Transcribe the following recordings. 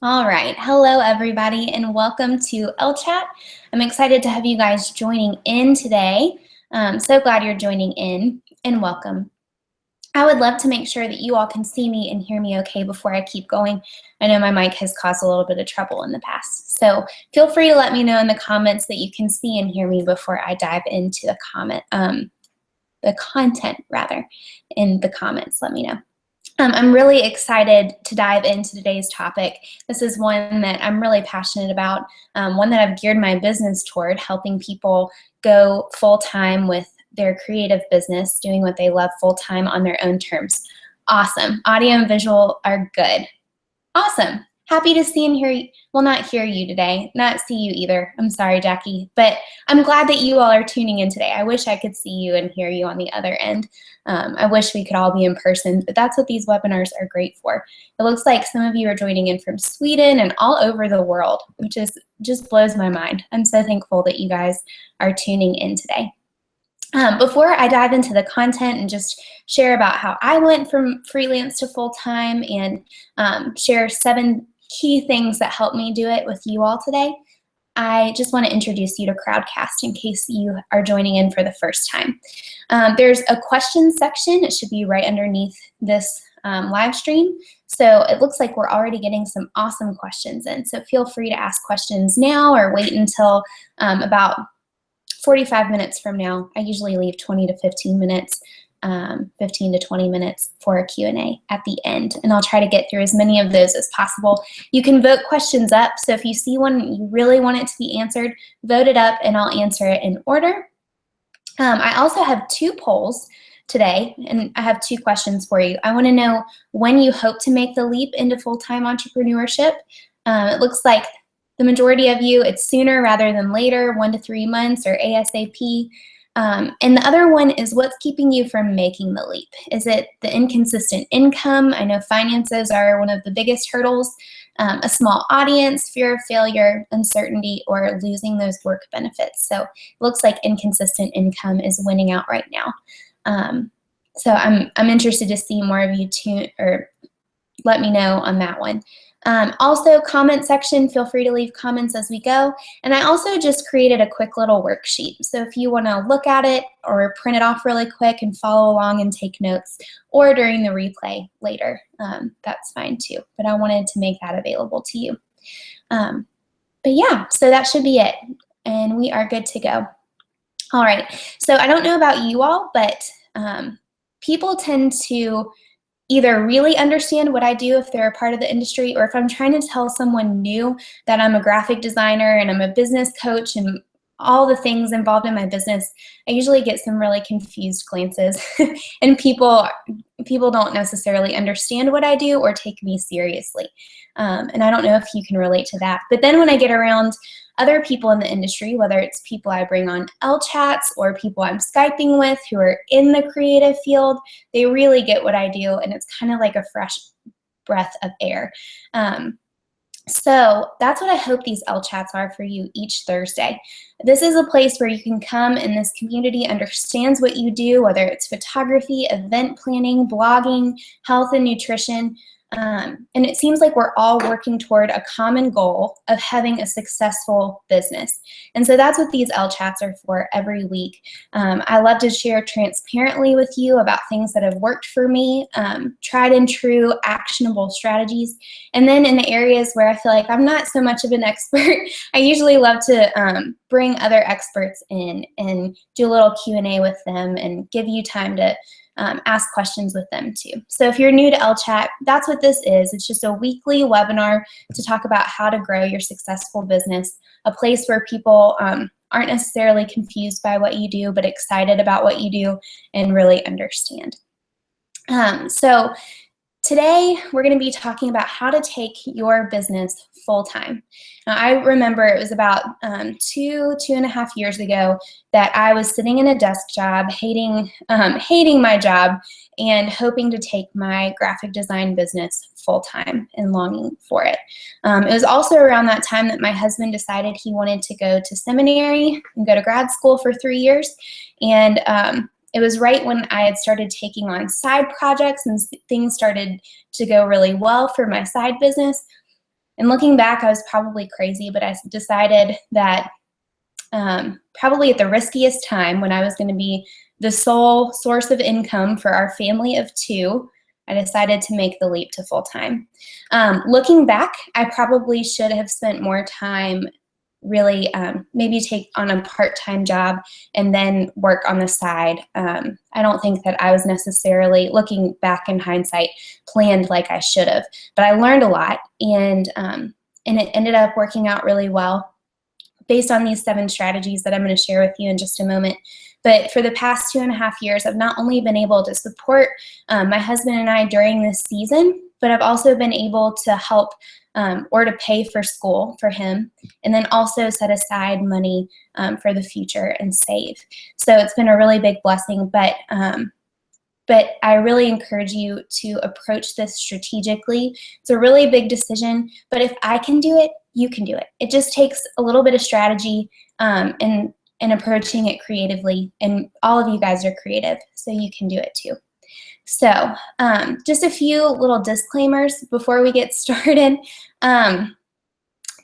All right. Hello, everybody, and welcome to Ellechat. I'm excited to have you guys joining in today. So glad you're joining in, and welcome. I would love to make sure that you all can see me and hear me okay before I keep going. I know my mic has caused a little bit of trouble in the past. So feel free to let me know in the comments that you can see and hear me before I dive into the content rather, in the comments. Let me know. I'm really excited to dive into today's topic. This is one that I'm really passionate about, one that I've geared my business toward, helping people go full-time with their creative business, doing what they love full-time on their own terms. Awesome. Audio and visual are good. Awesome. Happy to see and hear you. Well, not hear you today, not see you either. I'm sorry, Jackie, but I'm glad that you all are tuning in today. I wish I could see you and hear you on the other end. I wish we could all be in person, but that's what these webinars are great for. It looks like some of you are joining in from Sweden and all over the world, which just blows my mind. I'm so thankful that you guys are tuning in today. Before I dive into the content and just share about how I went from freelance to full-time and share 7 key things that helped me do it with you all today, I just want to introduce you to Crowdcast in case you are joining in for the first time. There's a question section. It should be right underneath this live stream. So it looks like we're already getting some awesome questions in. So feel free to ask questions now or wait until about 45 minutes from now. I usually leave 20 to 15 minutes, 15 to 20 minutes for a Q&A at the end, and I'll try to get through as many of those as possible. You can vote questions up, so if you see one and you really want it to be answered, vote it up and I'll answer it in order. I also have 2 polls today, and I have 2 questions for you. I want to know when you hope to make the leap into full-time entrepreneurship. It looks like the majority of you, it's sooner rather than later, 1 to 3 months or ASAP. And the other one is what's keeping you from making the leap? Is it the inconsistent income? I know finances are one of the biggest hurdles. A small audience, fear of failure, uncertainty, or losing those work benefits. So it looks like inconsistent income is winning out right now. So I'm interested to see more of you let me know on that one. Also, comment section, feel free to leave comments as we go. And I also just created a quick little worksheet. So if you want to look at it or print it off really quick and follow along and take notes, or during the replay later, that's fine too. But I wanted to make that available to you. But yeah, so that should be it. And we are good to go. All right, so I don't know about you all, but people tend to either really understand what I do if they're a part of the industry, or if I'm trying to tell someone new that I'm a graphic designer and I'm a business coach and all the things involved in my business, I usually get some really confused glances and people don't necessarily understand what I do or take me seriously. And I don't know if you can relate to that. But then when I get around other people in the industry, whether it's people I bring on Elchats or people I'm Skyping with who are in the creative field, they really get what I do, and it's kind of like a fresh breath of air. So that's what I hope these Elchats are for you each Thursday. This is a place where you can come and this community understands what you do, whether it's photography, event planning, blogging, health and nutrition. And it seems like we're all working toward a common goal of having a successful business. And so that's what these Elchats are for every week. I love to share transparently with you about things that have worked for me, tried and true, actionable strategies. And then in the areas where I feel like I'm not so much of an expert, I usually love to bring other experts in and do a little Q&A with them and give you time to ask questions with them too. So if you're new to Ellechat, that's what this is. It's just a weekly webinar to talk about how to grow your successful business, a place where people aren't necessarily confused by what you do, but excited about what you do and really understand. So today, we're going to be talking about how to take your business full-time. Now, I remember it was about 2.5 years ago that I was sitting in a desk job, hating my job, and hoping to take my graphic design business full-time and longing for it. It was also around that time that my husband decided he wanted to go to seminary and go to grad school for 3 years. And it was right when I had started taking on side projects and things started to go really well for my side business. And looking back, I was probably crazy, but I decided that probably at the riskiest time when I was going to be the sole source of income for our family of 2, I decided to make the leap to full-time. Looking back, I probably should have spent more time really maybe take on a part-time job and then work on the side. I don't think that I was necessarily, looking back in hindsight, planned like I should have, but I learned a lot, and it ended up working out really well based on these 7 strategies that I'm going to share with you in just a moment. But for the past 2.5 years, I've not only been able to support my husband and I during this season, but I've also been able to help or to pay for school for him, and then also set aside money for the future and save. So it's been a really big blessing, but I really encourage you to approach this strategically. It's a really big decision, but if I can do it, you can do it. It just takes a little bit of strategy and approaching it creatively, and all of you guys are creative, so you can do it too. So just a few little disclaimers before we get started.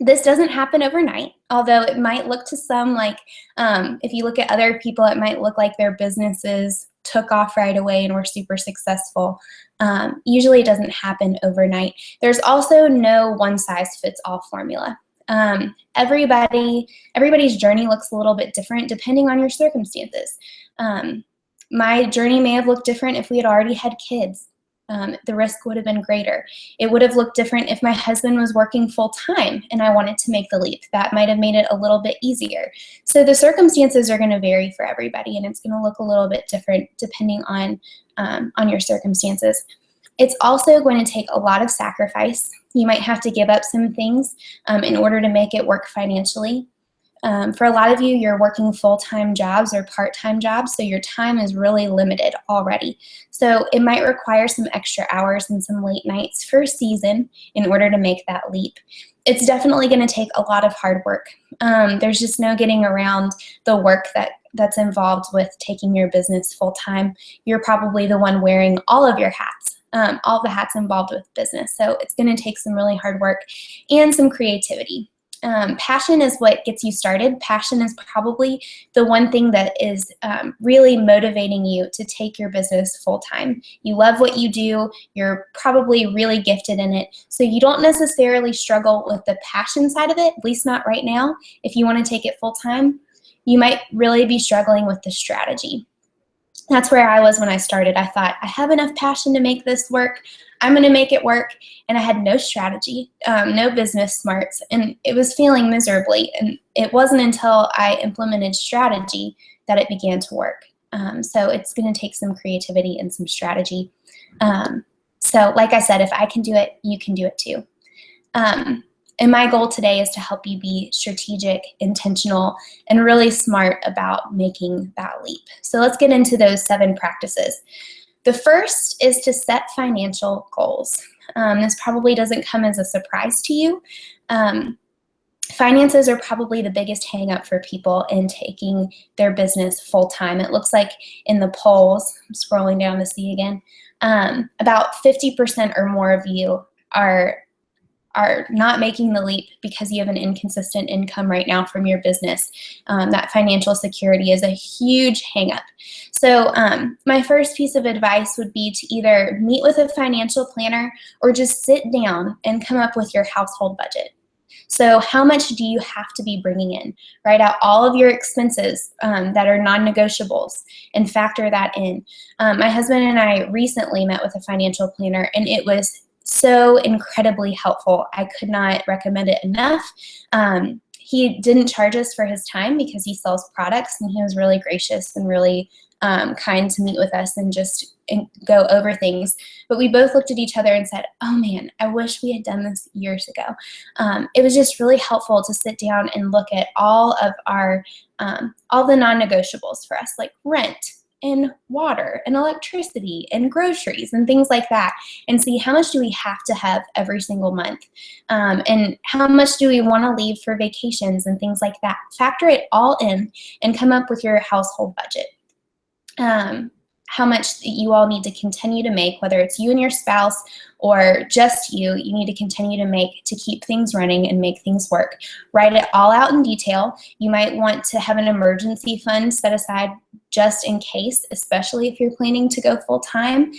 This doesn't happen overnight, although it might look to some like, if you look at other people, it might look like their businesses took off right away and were super successful. Usually it doesn't happen overnight. There's also no one-size-fits-all formula. Everybody's journey looks a little bit different depending on your circumstances. My journey may have looked different if we had already had kids. The risk would have been greater. It would have looked different if my husband was working full-time and I wanted to make the leap. That might have made it a little bit easier. So the circumstances are going to vary for everybody, and it's going to look a little bit different depending on your circumstances. It's also going to take a lot of sacrifice. You might have to give up some things in order to make it work financially. For a lot of you, you're working full-time jobs or part-time jobs, so your time is really limited already. So it might require some extra hours and some late nights for a season in order to make that leap. It's definitely going to take a lot of hard work. There's just no getting around the work that's involved with taking your business full-time. You're probably the one wearing all of your hats, all the hats involved with business. So it's going to take some really hard work and some creativity. Passion is what gets you started. Passion is probably the one thing that is really motivating you to take your business full-time. You love what you do. You're probably really gifted in it. So you don't necessarily struggle with the passion side of it, at least not right now. If you want to take it full-time, you might really be struggling with the strategy. That's where I was when I started. I thought, I have enough passion to make this work. I'm going to make it work. And I had no strategy, no business smarts, and it was failing miserably. And it wasn't until I implemented strategy that it began to work. So it's going to take some creativity and some strategy. So like I said, if I can do it, you can do it too. And my goal today is to help you be strategic, intentional, and really smart about making that leap. So let's get into those 7 practices. The first is to set financial goals. This probably doesn't come as a surprise to you. Finances are probably the biggest hang up for people in taking their business full-time. It looks like in the polls, I'm scrolling down to see again, about 50% or more of you are not making the leap because you have an inconsistent income right now from your business. That financial security is a huge hang up. So my first piece of advice would be to either meet with a financial planner or just sit down and come up with your household budget. So how much do you have to be bringing in? Write out all of your expenses that are non-negotiables and factor that in. My husband and I recently met with a financial planner, and it was so incredibly helpful. I could not recommend it enough. He didn't charge us for his time because he sells products, and he was really gracious and really kind to meet with us and just go over things. But we both looked at each other and said, oh man, I wish we had done this years ago. It was just really helpful to sit down and look at all of our, all the non-negotiables for us, like rent and water and electricity and groceries and things like that, and see how much do we have to have every single month, and how much do we want to leave for vacations and things like that. Factor it all in and come up with your household budget. how much you all need to continue to make, whether it's you and your spouse or just you need to continue to make to keep things running and make things work. Write it all out in detail. You might want to have an emergency fund set aside just in case, especially if you're planning to go full time.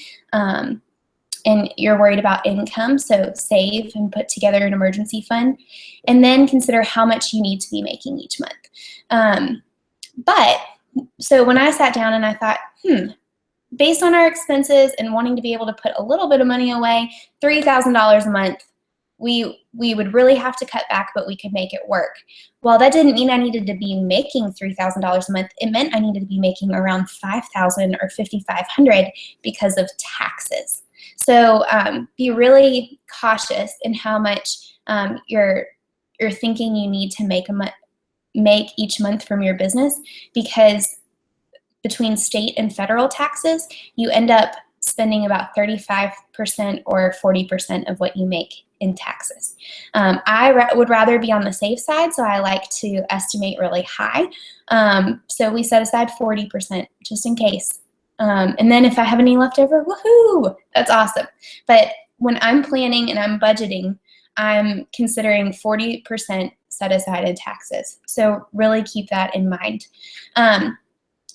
And you're worried about income, so save and put together an emergency fund, and then consider how much you need to be making each month. So when I sat down and I thought, based on our expenses and wanting to be able to put a little bit of money away, $3,000 a month, we would really have to cut back, but we could make it work. Well, that didn't mean I needed to be making $3,000 a month. It meant I needed to be making around $5,000 or $5,500 because of taxes. So be really cautious in how much you're thinking you need to make each month from your business, because between state and federal taxes, you end up spending about 35% or 40% of what you make in taxes. I would rather be on the safe side, so I like to estimate really high. So we set aside 40% just in case. And then if I have any left over, woohoo, that's awesome. But when I'm planning and I'm budgeting, I'm considering 40% set aside in taxes. So really keep that in mind.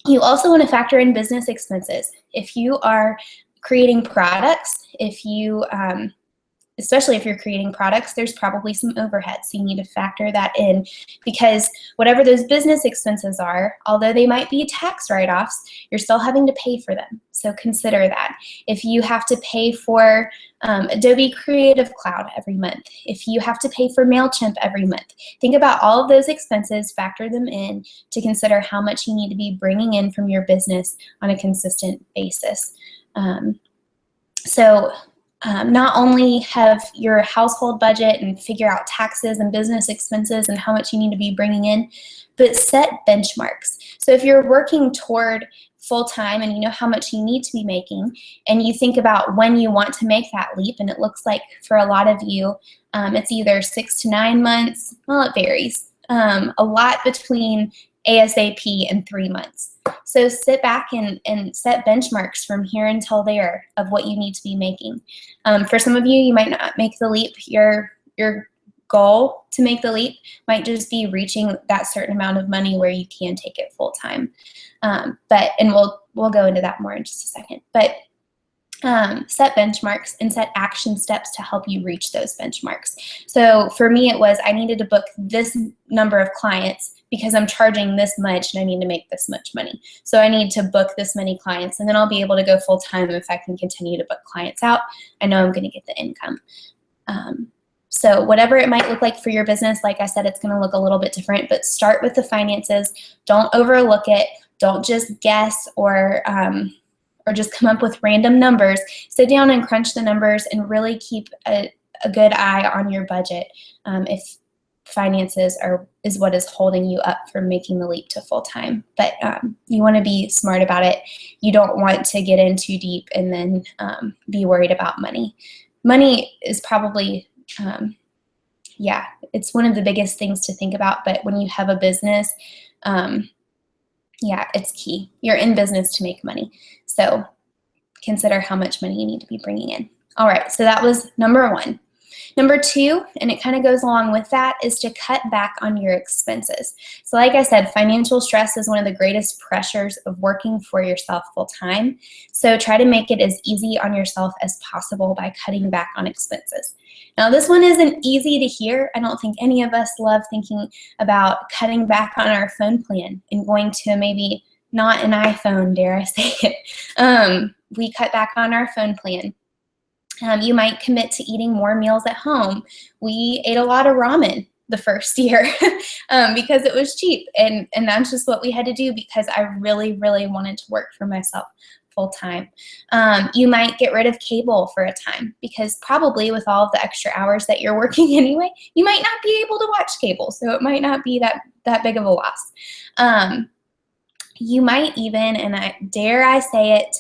You also want to factor in business expenses. If you are creating products, especially if you're creating products, there's probably some overhead. So you need to factor that in, because whatever those business expenses are, although they might be tax write-offs, you're still having to pay for them. So consider that. If you have to pay for Adobe Creative Cloud every month, if you have to pay for MailChimp every month, think about all of those expenses, factor them in to consider how much you need to be bringing in from your business on a consistent basis. Not only have your household budget and figure out taxes and business expenses and how much you need to be bringing in, but set benchmarks. So if you're working toward full-time and you know how much you need to be making, and you think about when you want to make that leap, and it looks like for a lot of you, it's either 6 to 9 months, well, it varies, a lot between ASAP and 3 months. So sit back and set benchmarks from here until there of what you need to be making. For some of you, you might not make the leap. Your goal to make the leap might just be reaching that certain amount of money where you can take it full time. And we'll go into that more in just a second. But set benchmarks and set action steps to help you reach those benchmarks. So for me, it was I needed to book this number of clients because I'm charging this much and I need to make this much money. So I need to book this many clients, and then I'll be able to go full time if I can continue to book clients out. I know I'm going to get the income. So whatever it might look like for your business, like I said, it's going to look a little bit different, but start with the finances. Don't overlook it. Don't just guess or just come up with random numbers. Sit down and crunch the numbers and really keep a good eye on your budget if finances is what is holding you up from making the leap to full time. But you want to be smart about it. You don't want to get in too deep and then be worried about money. Money is probably, it's one of the biggest things to think about. But when you have a business, it's key. You're in business to make money. So consider how much money you need to be bringing in. All right, so that was number 1. Number 2, and it kind of goes along with that, is to cut back on your expenses. So like I said, financial stress is one of the greatest pressures of working for yourself full time. So try to make it as easy on yourself as possible by cutting back on expenses. Now this one isn't easy to hear. I don't think any of us love thinking about cutting back on our phone plan and going to maybe not an iPhone, dare I say it. We cut back on our phone plan. You might commit to eating more meals at home. We ate a lot of ramen the first year because it was cheap, and that's just what we had to do because I really, really wanted to work for myself full time. You might get rid of cable for a time because probably with all of the extra hours that you're working anyway, you might not be able to watch cable, so it might not be that big of a loss. You might even, and dare I say it,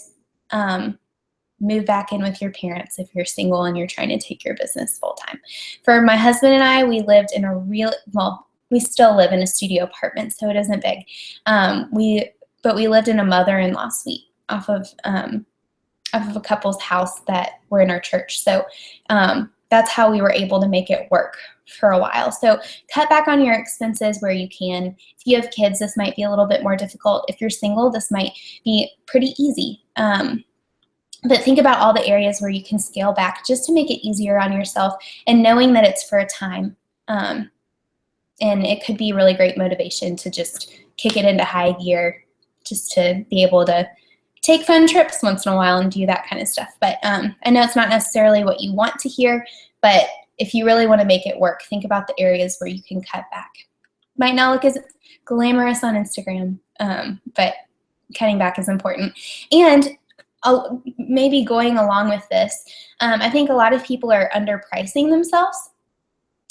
move back in with your parents if you're single and you're trying to take your business full time. For my husband and I, we lived in we still live in a studio apartment, so it isn't big. But we lived in a mother-in-law suite a couple's house that were in our church. So that's how we were able to make it work for a while. So cut back on your expenses where you can. If you have kids, this might be a little bit more difficult. If you're single, this might be pretty easy. But think about all the areas where you can scale back just to make it easier on yourself, and knowing that it's for a time. And it could be really great motivation to just kick it into high gear, just to be able to take fun trips once in a while and do that kind of stuff. But I know it's not necessarily what you want to hear, but if you really want to make it work, think about the areas where you can cut back. Might not look as glamorous on Instagram, but cutting back is important. And maybe going along with this, I think a lot of people are underpricing themselves.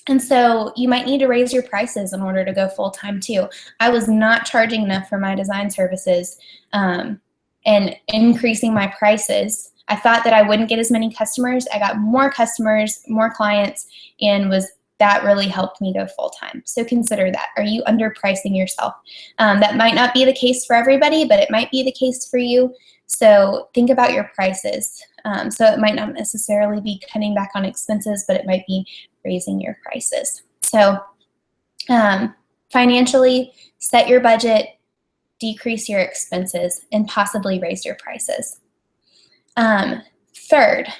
And so you might need to raise your prices in order to go full-time too. I was not charging enough for my design services, and increasing my prices. I thought that I wouldn't get as many customers. I got more customers, more clients, and that really helped me go full-time. So consider that. Are you underpricing yourself? That might not be the case for everybody, but it might be the case for you. So think about your prices. So it might not necessarily be cutting back on expenses, but it might be raising your prices. So financially, set your budget, decrease your expenses, and possibly raise your prices. Third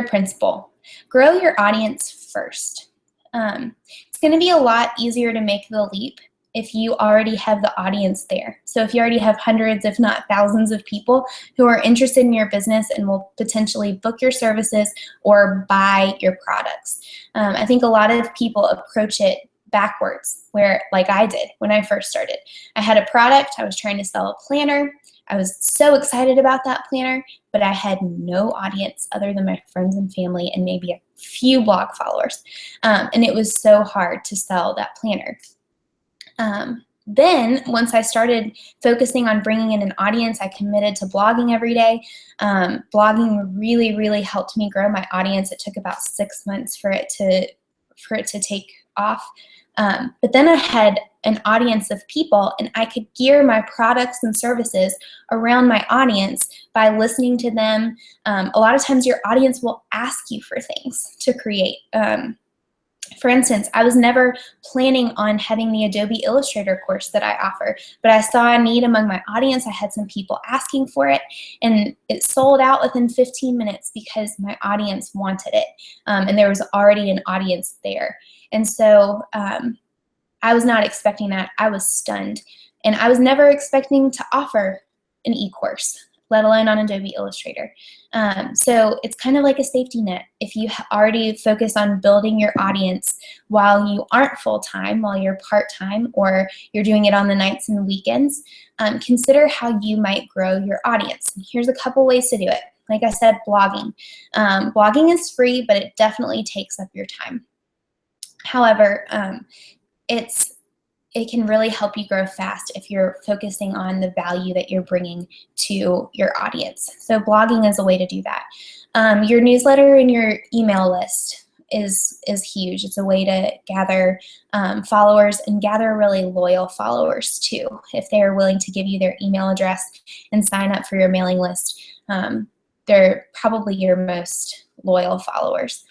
principle, grow your audience first. It's going to be a lot easier to make the leap if you already have the audience there. So if you already have hundreds, if not thousands of people who are interested in your business and will potentially book your services or buy your products. I think a lot of people approach it backwards, where, like I did when I first started. I had a product, I was trying to sell a planner. I was so excited about that planner, but I had no audience other than my friends and family and maybe a few blog followers. And it was so hard to sell that planner. Then once I started focusing on bringing in an audience, I committed to blogging every day. Blogging really, really helped me grow my audience. It took about 6 months for it to take off. But then I had an audience of people, and I could gear my products and services around my audience by listening to them. A lot of times your audience will ask you for things to create. For instance, I was never planning on having the Adobe Illustrator course that I offer, but I saw a need among my audience. I had some people asking for it, and it sold out within 15 minutes because my audience wanted it, and there was already an audience there. And so I was not expecting that. I was stunned, and I was never expecting to offer an e-course, let alone on Adobe Illustrator. So it's kind of like a safety net. If you already focus on building your audience while you aren't full-time, while you're part-time, or you're doing it on the nights and weekends, consider how you might grow your audience. Here's a couple ways to do it. Like I said, blogging. Blogging is free, but it definitely takes up your time. However, it can really help you grow fast if you're focusing on the value that you're bringing to your audience. So blogging is a way to do that. Your newsletter and your email list is huge. It's a way to gather followers and gather really loyal followers too. If they are willing to give you their email address and sign up for your mailing list, they're probably your most loyal followers.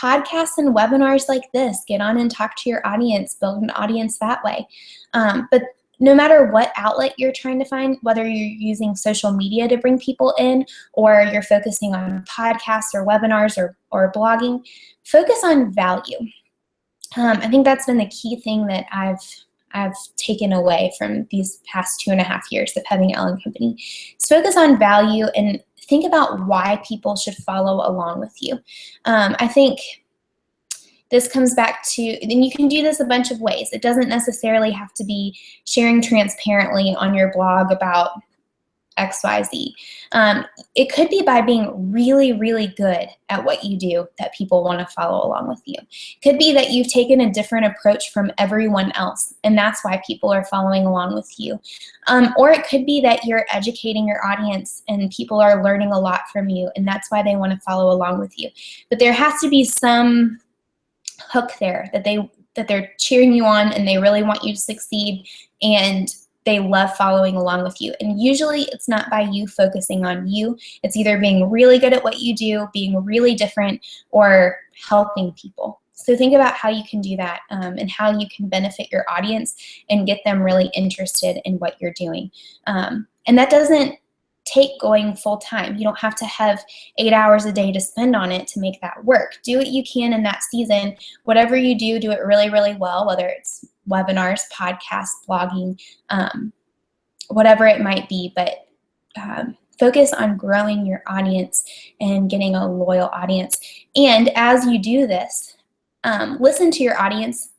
Podcasts and webinars like this, get on and talk to your audience, build an audience that way. But no matter what outlet you're trying to find, whether you're using social media to bring people in, or you're focusing on podcasts or webinars or blogging, focus on value. I think that's been the key thing that I've taken away from these past 2.5 years of having Ellen Company. So focus on value and think about why people should follow along with you. I think this comes back to, and you can do this a bunch of ways. It doesn't necessarily have to be sharing transparently on your blog about XYZ. It could be by being really, really good at what you do that people want to follow along with you. It could be that you've taken a different approach from everyone else, and that's why people are following along with you. Or it could be that you're educating your audience and people are learning a lot from you, and that's why they want to follow along with you. But there has to be some hook there that they're cheering you on and they really want you to succeed, and they love following along with you. And usually it's not by you focusing on you. It's either being really good at what you do, being really different, or helping people. So think about how you can do that, and how you can benefit your audience and get them really interested in what you're doing. And that doesn't take going full time. You don't have to have 8 hours a day to spend on it to make that work. Do what you can in that season. Whatever you do, do it really, really well, whether it's webinars, podcasts, blogging, whatever it might be. But focus on growing your audience and getting a loyal audience. And as you do this, listen to your audience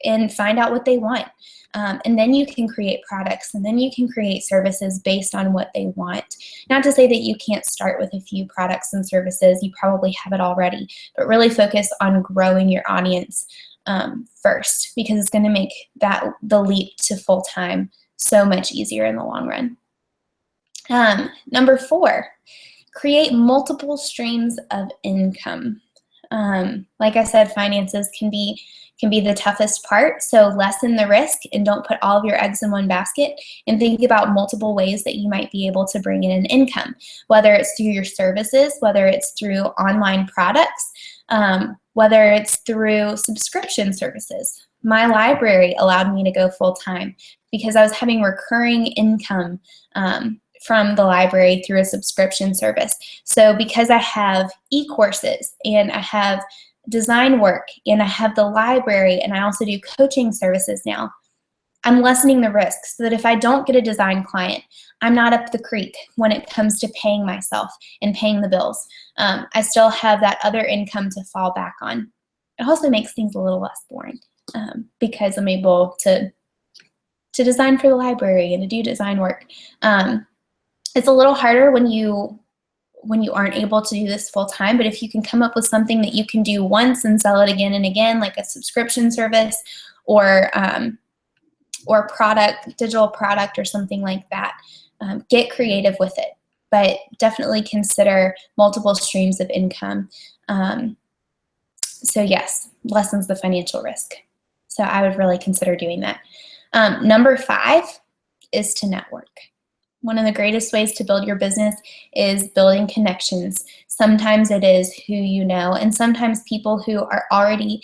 and find out what they want. And then you can create products, and then you can create services based on what they want. Not to say that you can't start with a few products and services. You probably have it already, but really focus on growing your audience first, because it's going to make the leap to full-time so much easier in the long run. Number 4, create multiple streams of income. Like I said, finances can be the toughest part, so lessen the risk and don't put all of your eggs in one basket, and think about multiple ways that you might be able to bring in an income, whether it's through your services, whether it's through online products, whether it's through subscription services. My library allowed me to go full-time because I was having recurring income from the library through a subscription service. So because I have e-courses and I have design work and I have the library and I also do coaching services now, I'm lessening the risk so that if I don't get a design client, I'm not up the creek when it comes to paying myself and paying the bills. I still have that other income to fall back on. It also makes things a little less boring because I'm able to design for the library and to do design work. It's a little harder when you aren't able to do this full time, but if you can come up with something that you can do once and sell it again and again, like a subscription service or digital product or something like that, get creative with it. But definitely consider multiple streams of income. So yes, lessens the financial risk. So I would really consider doing that. Number 5 is to network. One of the greatest ways to build your business is building connections. Sometimes it is who you know, and sometimes people who are already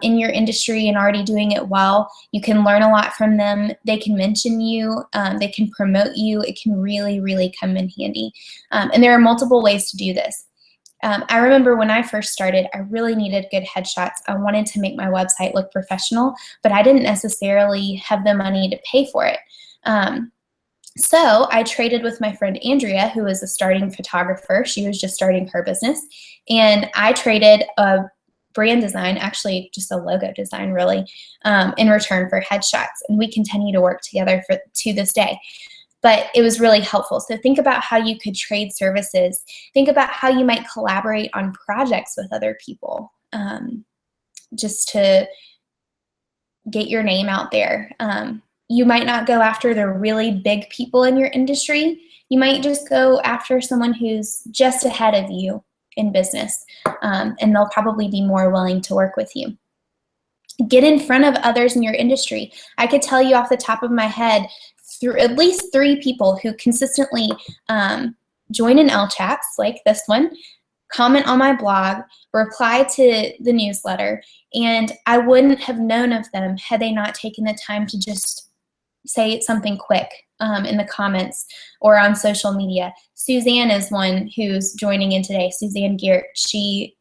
in your industry and already doing it well. You can learn a lot from them. They can mention you. They can promote you. It can really, really come in handy. And there are multiple ways to do this. I remember when I first started, I really needed good headshots. I wanted to make my website look professional, but I didn't necessarily have the money to pay for it. So I traded with my friend Andrea, who is a starting photographer. She was just starting her business. And I traded a brand design, actually just a logo design really, in return for headshots. And we continue to work together to this day. But it was really helpful. So think about how you could trade services. Think about how you might collaborate on projects with other people, just to get your name out there. You might not go after the really big people in your industry. You might just go after someone who's just ahead of you in business, and they'll probably be more willing to work with you. Get in front of others in your industry. I could tell you off the top of my head through at least 3 people who consistently join in Elchats like this one, comment on my blog, reply to the newsletter, and I wouldn't have known of them had they not taken the time to just say something quick in the comments or on social media. Suzanne is one who's joining in today, Suzanne Geert. She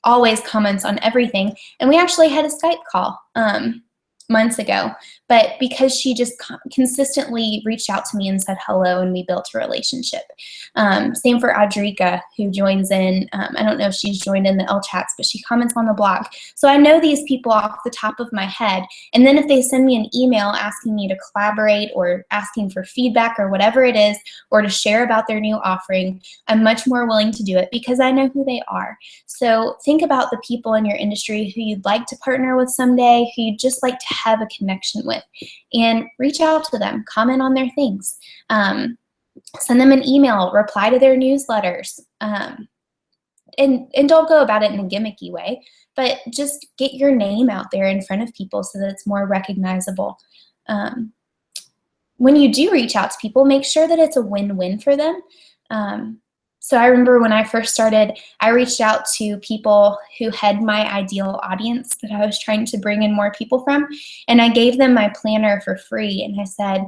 always comments on everything, and we actually had a Skype call months ago, but because she just consistently reached out to me and said hello, and we built a relationship. Same for Audrika, who joins in. I don't know if she's joined in the Elchats, but she comments on the blog. So I know these people off the top of my head, and then if they send me an email asking me to collaborate or asking for feedback or whatever it is, or to share about their new offering, I'm much more willing to do it because I know who they are. So think about the people in your industry who you'd like to partner with someday, who you'd just like to have a connection with, and reach out to them, comment on their things, send them an email, reply to their newsletters, and don't go about it in a gimmicky way, but just get your name out there in front of people so that it's more recognizable. when you do reach out to people, make sure that it's a win-win for them. So I remember when I first started, I reached out to people who had my ideal audience that I was trying to bring in more people from, and I gave them my planner for free, and I said,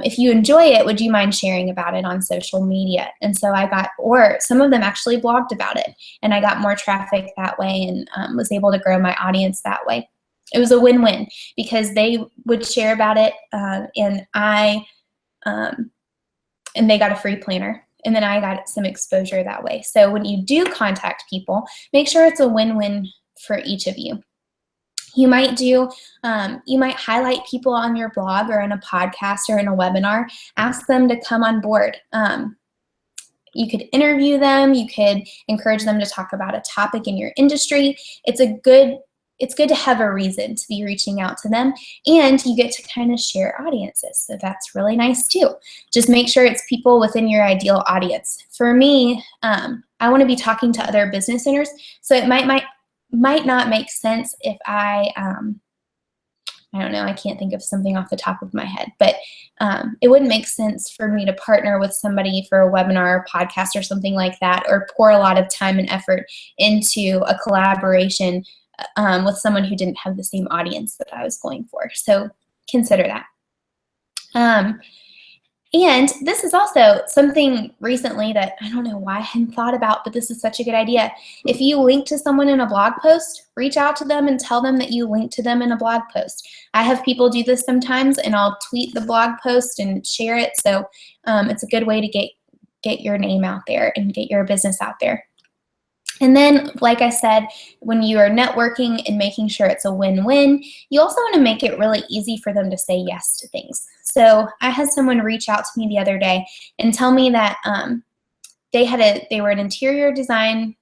if you enjoy it, would you mind sharing about it on social media? And so I got, or some of them actually blogged about it, and I got more traffic that way and was able to grow my audience that way. It was a win-win because they would share about it, and they got a free planner, and then I got some exposure that way. So when you do contact people, make sure it's a win-win for each of you. You might highlight people on your blog or in a podcast or in a webinar. Ask them to come on board. You could interview them. You could encourage them to talk about a topic in your industry. It's good to have a reason to be reaching out to them, and you get to kind of share audiences. So that's really nice too. Just make sure it's people within your ideal audience. For me, I want to be talking to other business owners, so it might not make sense if I don't know, I can't think of something off the top of my head, but it wouldn't make sense for me to partner with somebody for a webinar or podcast or something like that, or pour a lot of time and effort into a collaboration with someone who didn't have the same audience that I was going for. So consider that. And this is also something recently that I don't know why I hadn't thought about, but this is such a good idea. If you link to someone in a blog post, reach out to them and tell them that you linked to them in a blog post. I have people do this sometimes, and I'll tweet the blog post and share it. So it's a good way to get your name out there and get your business out there. And then, like I said, when you are networking and making sure it's a win-win, you also want to make it really easy for them to say yes to things. So I had someone reach out to me the other day and tell me that they were an interior designer.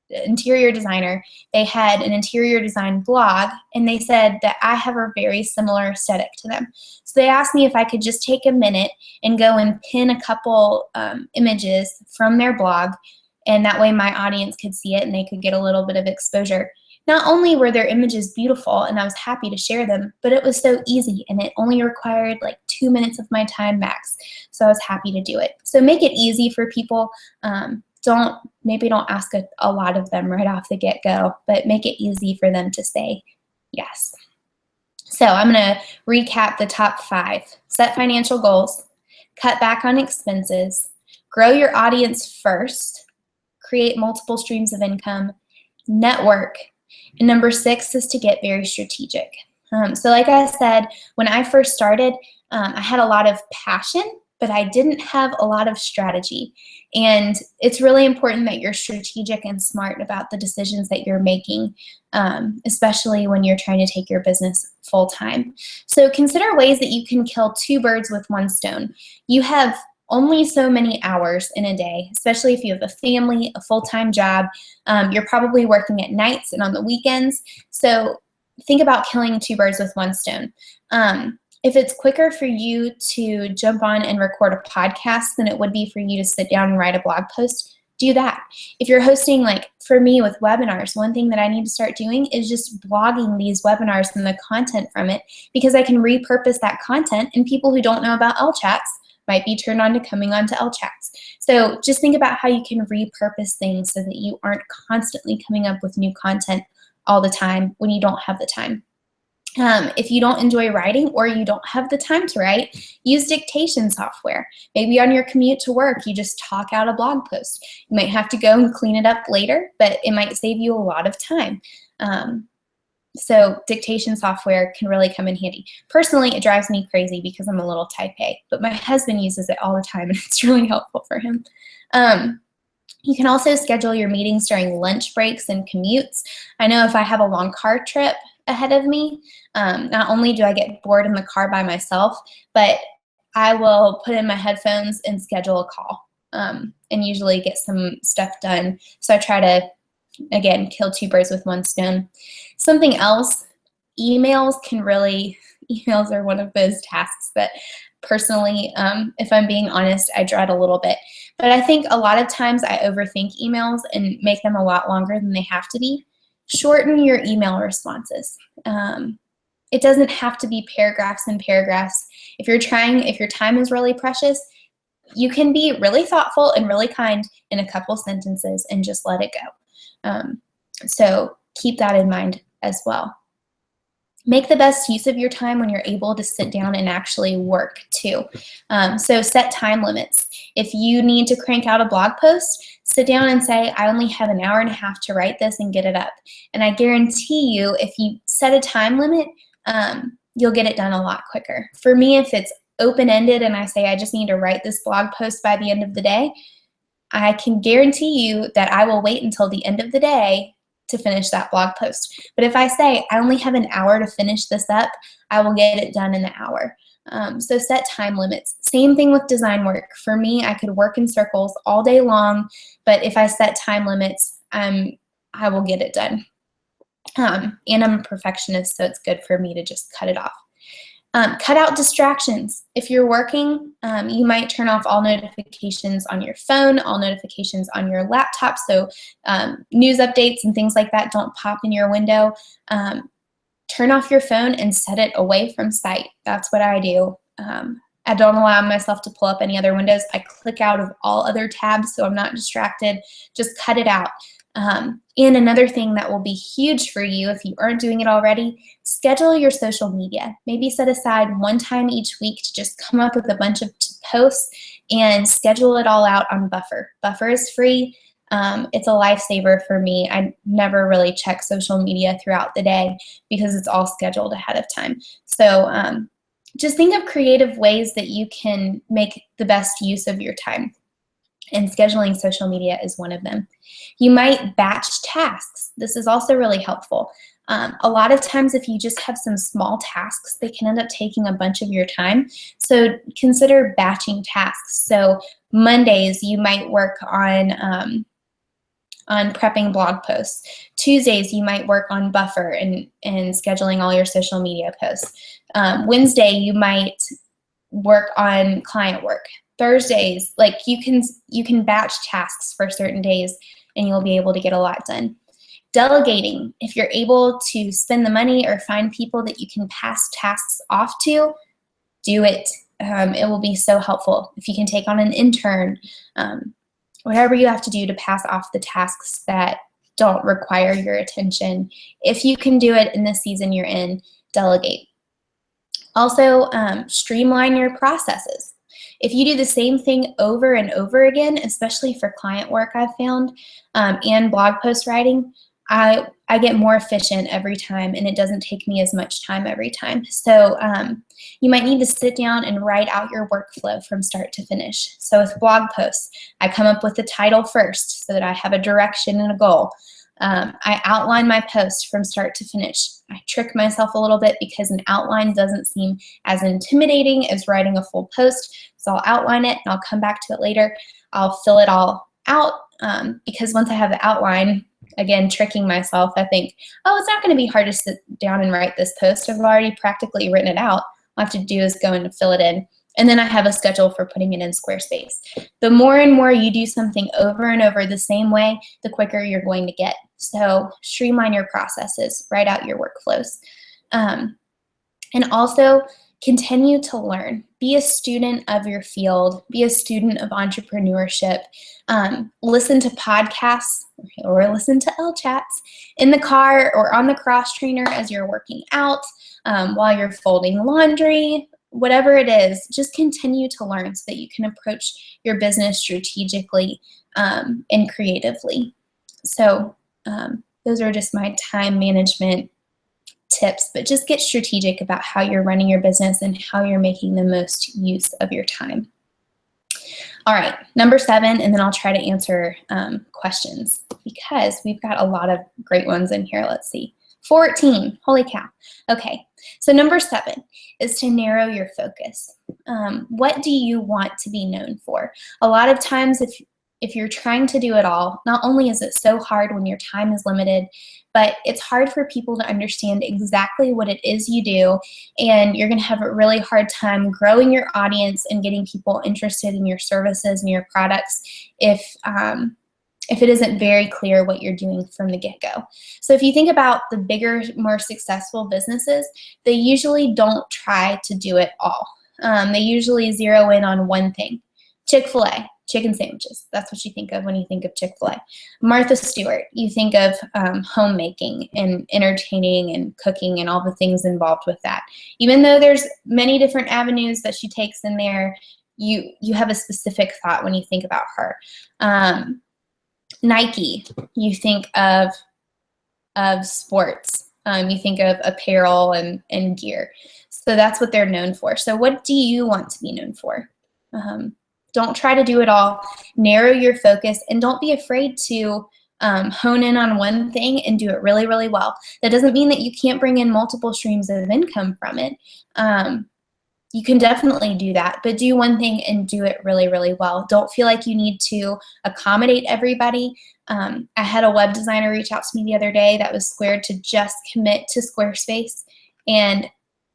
They had an interior design blog, and they said that I have a very similar aesthetic to them. So they asked me if I could just take a minute and go and pin a couple images from their blog, and that way my audience could see it and they could get a little bit of exposure. Not only were their images beautiful and I was happy to share them, but it was so easy and it only required like 2 minutes of my time max. So I was happy to do it. So make it easy for people. Maybe don't ask a lot of them right off the get-go, but make it easy for them to say yes. So I'm gonna recap the top 5. Set financial goals, cut back on expenses, grow your audience first, create multiple streams of income, network, and number 6 is to get very strategic. So like I said, when I first started, I had a lot of passion, but I didn't have a lot of strategy. And it's really important that you're strategic and smart about the decisions that you're making, especially when you're trying to take your business full time. So consider ways that you can kill 2 birds with 1 stone. You have only so many hours in a day, especially if you have a family, a full-time job. You're probably working at nights and on the weekends. So think about killing 2 birds with 1 stone. If it's quicker for you to jump on and record a podcast than it would be for you to sit down and write a blog post, do that. If you're hosting, like for me with webinars, one thing that I need to start doing is just blogging these webinars and the content from it, because I can repurpose that content, and people who don't know about Ellechat might be turned on to coming on to Ellechat. So just think about how you can repurpose things so that you aren't constantly coming up with new content all the time when you don't have the time. If you don't enjoy writing or you don't have the time to write, use dictation software. Maybe on your commute to work, you just talk out a blog post. You might have to go and clean it up later, but it might save you a lot of time. So dictation software can really come in handy. Personally, it drives me crazy because I'm a little type A, but my husband uses it all the time and it's really helpful for him. You can also schedule your meetings during lunch breaks and commutes. I know if I have a long car trip ahead of me, not only do I get bored in the car by myself, but I will put in my headphones and schedule a call and usually get some stuff done. So I try to, again, kill 2 birds with 1 stone. Something else, emails are one of those tasks that personally, if I'm being honest, I dread a little bit. But I think a lot of times I overthink emails and make them a lot longer than they have to be. Shorten your email responses. It doesn't have to be paragraphs and paragraphs. If your time is really precious, you can be really thoughtful and really kind in a couple sentences and just let it go. So keep that in mind as well. Make the best use of your time when you're able to sit down and actually work too. So set time limits. If you need to crank out a blog post, sit down and say, I only have an hour and a half to write this and get it up. And I guarantee you, if you set a time limit, you'll get it done a lot quicker. For me, if it's open-ended and I say I just need to write this blog post by the end of the day, I can guarantee you that I will wait until the end of the day to finish that blog post. But if I say I only have an hour to finish this up, I will get it done in the hour. So set time limits. Same thing with design work. For me, I could work in circles all day long, but if I set time limits, I will get it done. And I'm a perfectionist, so it's good for me to just cut it off. Cut out distractions. If you're working, you might turn off all notifications on your phone, all notifications on your laptop, so news updates and things like that don't pop in your window. Turn off your phone and set it away from sight. That's what I do. I don't allow myself to pull up any other windows. I click out of all other tabs so I'm not distracted. Just cut it out. And another thing that will be huge for you if you aren't doing it already, schedule your social media. Maybe set aside one time each week to just come up with a bunch of posts and schedule it all out on Buffer. Buffer is free. It's a lifesaver for me. I never really check social media throughout the day because it's all scheduled ahead of time. So just think of creative ways that you can make the best use of your time. And scheduling social media is one of them. You might batch tasks. This is also really helpful. A lot of times if you just have some small tasks, they can end up taking a bunch of your time. So consider batching tasks. So Mondays, you might work on prepping blog posts. Tuesdays, you might work on Buffer and scheduling all your social media posts. Wednesday, you might work on client work. Thursdays, like you can batch tasks for certain days and you'll be able to get a lot done. Delegating, if you're able to spend the money or find people that you can pass tasks off to, do it. It will be so helpful. If you can take on an intern, whatever you have to do to pass off the tasks that don't require your attention. If you can do it in the season you're in, delegate. Also, streamline your processes. If you do the same thing over and over again, especially for client work I've found, and blog post writing, I get more efficient every time and it doesn't take me as much time every time. So you might need to sit down and write out your workflow from start to finish. So with blog posts, I come up with the title first so that I have a direction and a goal. I outline my post from start to finish. I trick myself a little bit because an outline doesn't seem as intimidating as writing a full post. So I'll outline it and I'll come back to it later. I'll fill it all out because once I have the outline, again, tricking myself, I think, oh, it's not going to be hard to sit down and write this post. I've already practically written it out. All I have to do is go and fill it in. And then I have a schedule for putting it in Squarespace. The more and more you do something over and over the same way, the quicker you're going to get. So streamline your processes, write out your workflows. And also continue to learn. Be a student of your field. Be a student of entrepreneurship. Listen to podcasts or listen to Ellechat in the car or on the cross trainer as you're working out, while you're folding laundry, whatever it is, just continue to learn so that you can approach your business strategically and creatively. So those are just my time management tips, but just get strategic about how you're running your business and how you're making the most use of your time. All right, number 7, and then I'll try to answer questions because we've got a lot of great ones in here. Let's see. 14, holy cow. Okay, so number 7 is to narrow your focus. What do you want to be known for? A lot of times if you're trying to do it all, not only is it so hard when your time is limited, but it's hard for people to understand exactly what it is you do, and you're going to have a really hard time growing your audience and getting people interested in your services and your products if if it isn't very clear what you're doing from the get-go. So if you think about the bigger, more successful businesses, they usually don't try to do it all. They usually zero in on one thing. Chick-fil-A, chicken sandwiches. That's what you think of when you think of Chick-fil-A. Martha Stewart, you think of homemaking and entertaining and cooking and all the things involved with that. Even though there's many different avenues that she takes in there, you have a specific thought when you think about her. Nike, you think of sports. You think of apparel and gear. So that's what they're known for. So what do you want to be known for? Don't try to do it all. Narrow your focus, and don't be afraid to hone in on one thing and do it really, really well. That doesn't mean that you can't bring in multiple streams of income from it. You can definitely do that, but do one thing and do it really, really well. Don't feel like you need to accommodate everybody. I had a web designer reach out to me the other day that was scared to just commit to Squarespace, and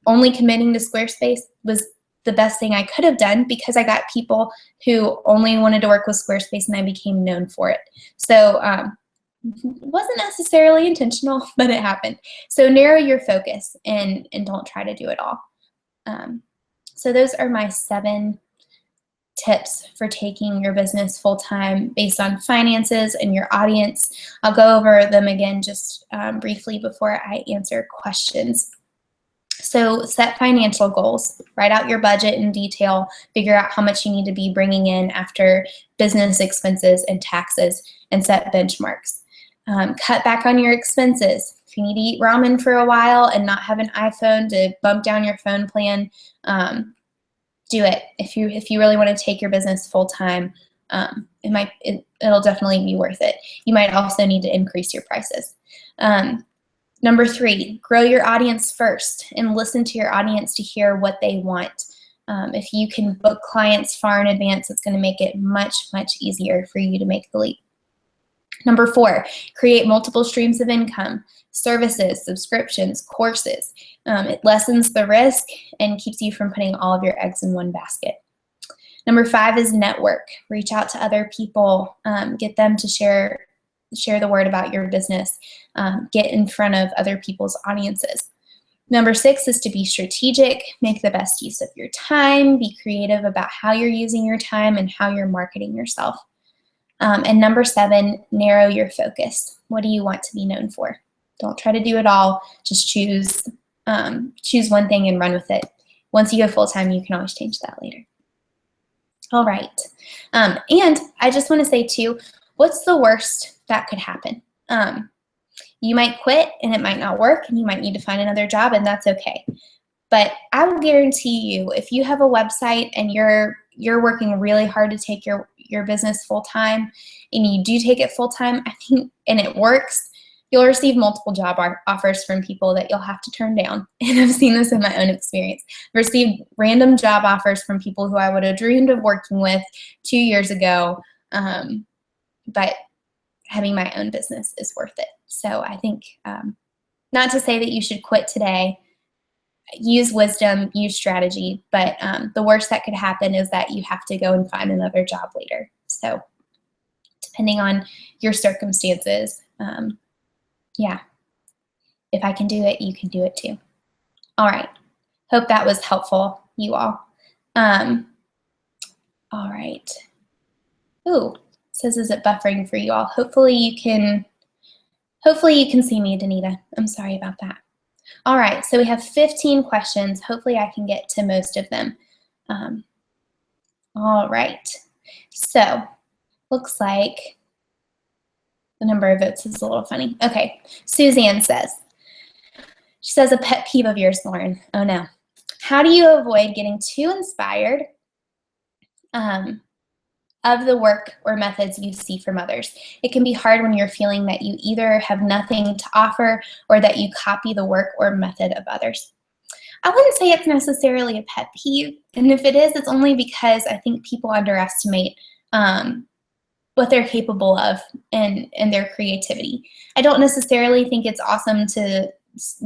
only committing to Squarespace was the best thing I could have done, because I got people who only wanted to work with Squarespace, and I became known for it. So it wasn't necessarily intentional, but it happened. So narrow your focus and don't try to do it all. So those are my 7 tips for taking your business full-time based on finances and your audience. I'll go over them again just briefly before I answer questions. So set financial goals, write out your budget in detail, figure out how much you need to be bringing in after business expenses and taxes, and set benchmarks. Cut back on your expenses. If you need to eat ramen for a while and not have an iPhone to bump down your phone plan, do it. If you really want to take your business full time, it'll definitely be worth it. You might also need to increase your prices. Number 3, grow your audience first and listen to your audience to hear what they want. If you can book clients far in advance, it's going to make it much, much easier for you to make the leap. Number 4, create multiple streams of income, services, subscriptions, courses. It lessens the risk and keeps you from putting all of your eggs in one basket. Number 5 is network. Reach out to other people, get them to share the word about your business, get in front of other people's audiences. Number 6 is to be strategic, make the best use of your time, be creative about how you're using your time and how you're marketing yourself. And number 7, narrow your focus. What do you want to be known for? Don't try to do it all. Just choose one thing and run with it. Once you go full-time, you can always change that later. All right. And I just want to say too, what's the worst that could happen? You might quit and it might not work, and you might need to find another job, and that's okay. But I will guarantee you, if you have a website and you're working really hard to take your business full-time, and you do take it full-time, I think, and it works, you'll receive multiple job offers from people that you'll have to turn down. And I've seen this in my own experience. I've received random job offers from people who I would have dreamed of working with 2 years ago, but having my own business is worth it. So I think, not to say that you should quit today. Use wisdom, use strategy, but the worst that could happen is that you have to go and find another job later. So depending on your circumstances, yeah, if I can do it, you can do it too. All right, hope that was helpful, you all. All right. Ooh, says, is it buffering for you all? Hopefully you can see me, Danita. I'm sorry about that. All right, so we have 15 questions. Hopefully I can get to most of them. All right, so looks like the number of votes is a little funny. Okay, Suzanne says, she says, a pet peeve of yours, Lauren. Oh no. How do you avoid getting too inspired of the work or methods you see from others? It can be hard when you're feeling that you either have nothing to offer or that you copy the work or method of others. I wouldn't say it's necessarily a pet peeve, and if it is, it's only because I think people underestimate what they're capable of and their creativity. I don't necessarily think it's awesome to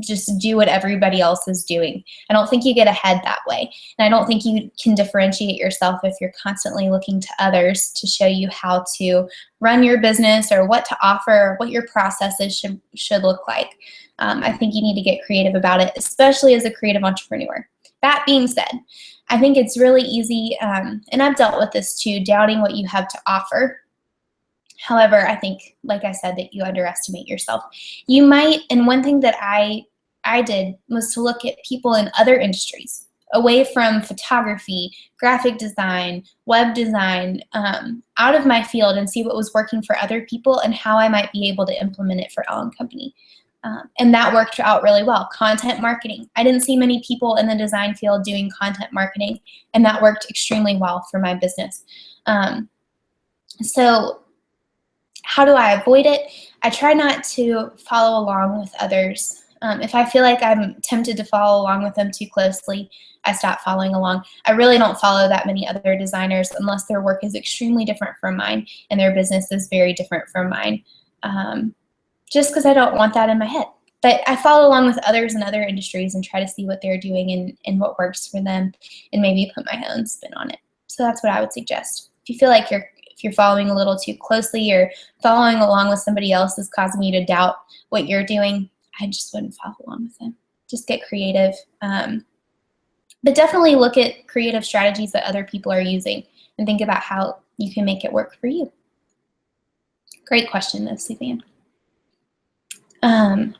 just do what everybody else is doing. I don't think you get ahead that way. And I don't think you can differentiate yourself if you're constantly looking to others to show you how to run your business or what to offer, or what your processes should look like. I think you need to get creative about it, especially as a creative entrepreneur. That being said, I think it's really easy, and I've dealt with this too, doubting what you have to offer. However, I think, like I said, that you underestimate yourself. You might, and one thing that I did was to look at people in other industries, away from photography, graphic design, web design, out of my field, and see what was working for other people and how I might be able to implement it for Ellen Company. And that worked out really well. Content marketing. I didn't see many people in the design field doing content marketing, and that worked extremely well for my business. So how do I avoid it? I try not to follow along with others. If I feel like I'm tempted to follow along with them too closely, I stop following along. I really don't follow that many other designers unless their work is extremely different from mine and their business is very different from mine, just because I don't want that in my head. But I follow along with others in other industries and try to see what they're doing and what works for them, and maybe put my own spin on it. So that's what I would suggest. If you feel like if you're following a little too closely, or following along with somebody else is causing you to doubt what you're doing, I just wouldn't follow along with them. Just get creative. But definitely look at creative strategies that other people are using and think about how you can make it work for you. Great question, though, Suzanne.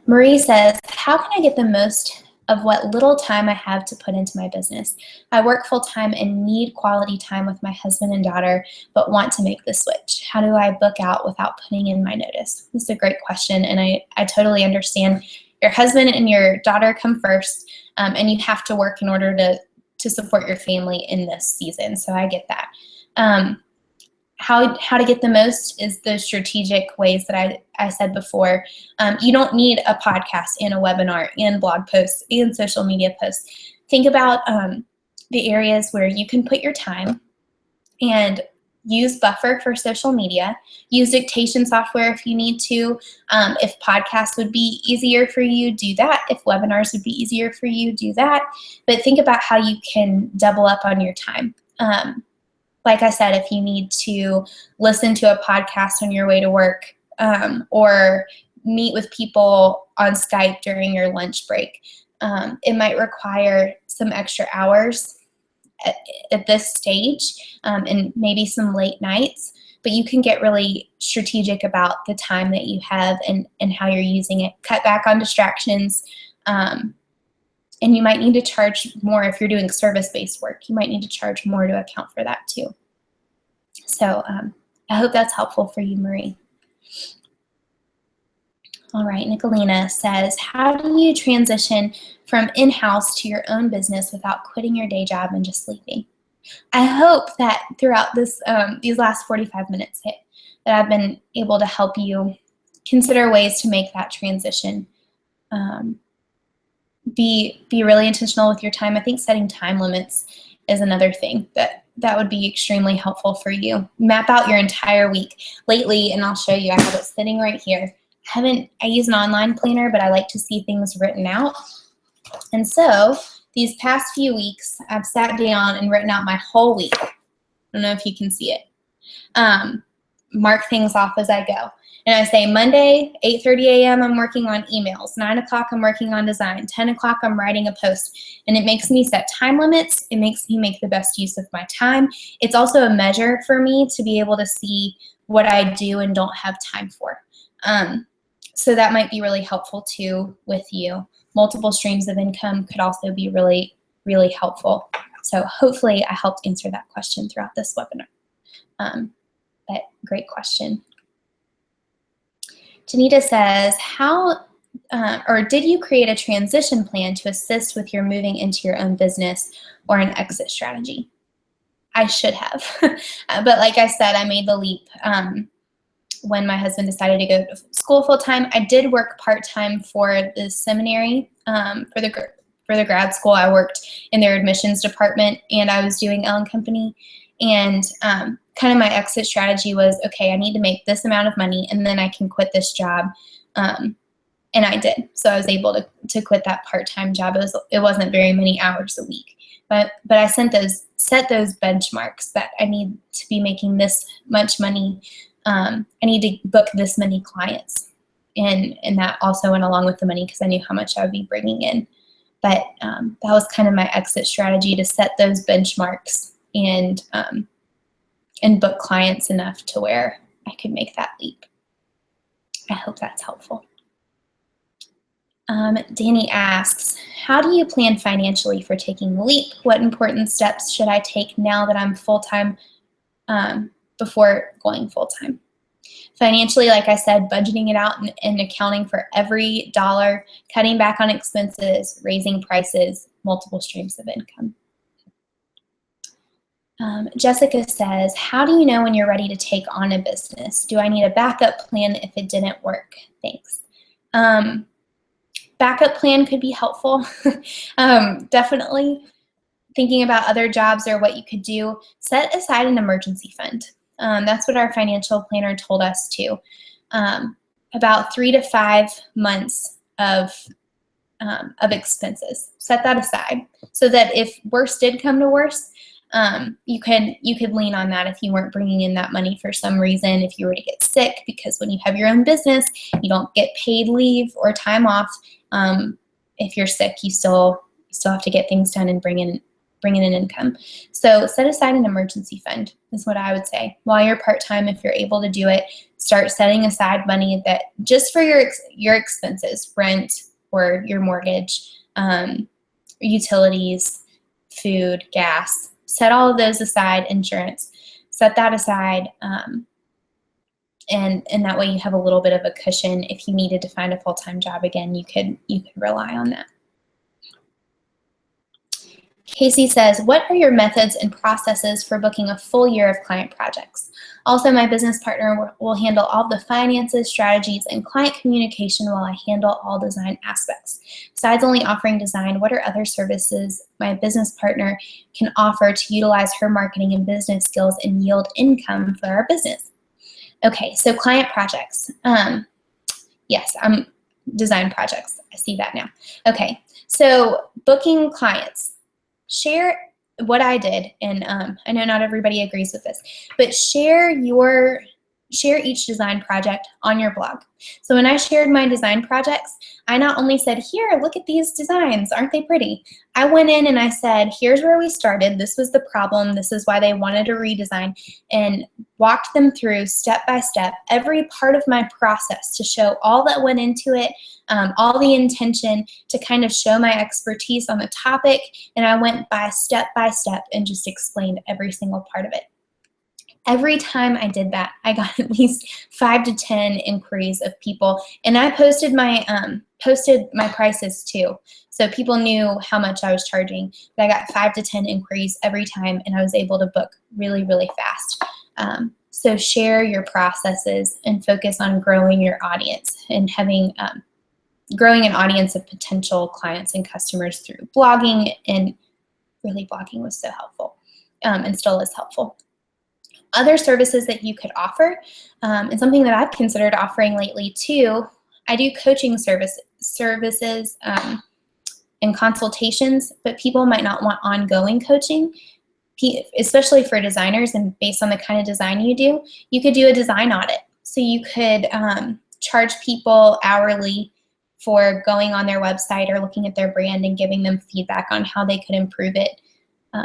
Marie says, how can I get the most of what little time I have to put into my business? I work full-time and need quality time with my husband and daughter, but want to make the switch. How do I book out without putting in my notice? This is a great question, and I totally understand. Your husband and your daughter come first, and you have to work in order to support your family in this season, so I get that. How to get the most is the strategic ways that I said before. You don't need a podcast and a webinar and blog posts and social media posts. Think about the areas where you can put your time, and use Buffer for social media. Use dictation software if you need to. If podcasts would be easier for you, do that. If webinars would be easier for you, do that. But think about how you can double up on your time. Like I said, if you need to listen to a podcast on your way to work, or meet with people on Skype during your lunch break, it might require some extra hours at this stage, and maybe some late nights, but you can get really strategic about the time that you have and how you're using it. Cut back on distractions, and you might need to charge more if you're doing service-based work. You might need to charge more to account for that too. So I hope that's helpful for you, Marie. All right, Nicolina says, how do you transition from in-house to your own business without quitting your day job and just leaving? I hope that throughout this these last 45 minutes that I've been able to help you consider ways to make that transition. Be really intentional with your time. I think setting time limits is another thing that would be extremely helpful for you. Map out your entire week. Lately, and I'll show you, I have it sitting right here. I use an online planner, but I like to see things written out. And so these past few weeks, I've sat down and written out my whole week. I don't know if you can see it. Mark things off as I go. And I say Monday, 8:30 a.m. I'm working on emails. 9 o'clock I'm working on design. 10 o'clock I'm writing a post. And it makes me set time limits. It makes me make the best use of my time. It's also a measure for me to be able to see what I do and don't have time for. So that might be really helpful too with you. Multiple streams of income could also be really, really helpful. So hopefully I helped answer that question throughout this webinar. But great question. Janita says, did you create a transition plan to assist with your moving into your own business or an exit strategy? I should have. But like I said, I made the leap when my husband decided to go to school full-time. I did work part-time for the seminary, for the grad school. I worked in their admissions department, and I was doing Ellen Company. And kind of my exit strategy was, okay, I need to make this amount of money, and then I can quit this job and And I did. So I was able to quit that part-time job. It wasn't very many hours a week. But I set those benchmarks that I need to be making this much money. I need to book this many clients. And that also went along with the money because I knew how much I would be bringing in. But that was kind of my exit strategy, to set those benchmarks and book clients enough to where I could make that leap. I hope that's helpful. Danny asks, how do you plan financially for taking the leap? What important steps should I take now that I'm full-time before going full-time? Financially, like I said, budgeting it out and accounting for every dollar, cutting back on expenses, raising prices, multiple streams of income. Jessica says, how do you know when you're ready to take on a business? Do I need a backup plan if it didn't work? Thanks. Backup plan could be helpful. Definitely thinking about other jobs or what you could do. Set aside an emergency fund. That's what our financial planner told us too. About 3 to 5 months of expenses. Set that aside so that if worse did come to worse, you could lean on that if you weren't bringing in that money for some reason. If you were to get sick, because when you have your own business, you don't get paid leave or time off. If you're sick, you still have to get things done and bring in an income. So set aside an emergency fund is what I would say. While you're part-time, if you're able to do it, start setting aside money that just for your expenses, rent or your mortgage, utilities, food, gas. Set all of those aside, insurance. Set that aside, and that way you have a little bit of a cushion. If you needed to find a full-time job again, you could rely on that. Casey says, what are your methods and processes for booking a full year of client projects? Also, my business partner will handle all the finances, strategies, and client communication while I handle all design aspects. Besides only offering design, what are other services my business partner can offer to utilize her marketing and business skills and yield income for our business? Okay, so client projects. Yes, design projects. I see that now. Okay, so booking clients. Share what I did, and I know not everybody agrees with this, but share each design project on your blog. So when I shared my design projects, I not only said, here, look at these designs, aren't they pretty? I went in and I said, here's where we started, this was the problem, this is why they wanted to redesign, and walked them through step by step every part of my process to show all that went into it, all the intention, to kind of show my expertise on the topic, and I went by step and just explained every single part of it. Every time I did that, I got at least 5 to 10 inquiries of people, and I posted my prices too, so people knew how much I was charging. But I got 5 to 10 inquiries every time, and I was able to book really, really fast. So share your processes and focus on growing your audience and having growing an audience of potential clients and customers through blogging, and really blogging was so helpful and still is helpful. Other services that you could offer, and something that I've considered offering lately too, I do coaching services and consultations, but people might not want ongoing coaching, especially for designers, and based on the kind of design you do, you could do a design audit. So you could charge people hourly for going on their website or looking at their brand and giving them feedback on how they could improve it.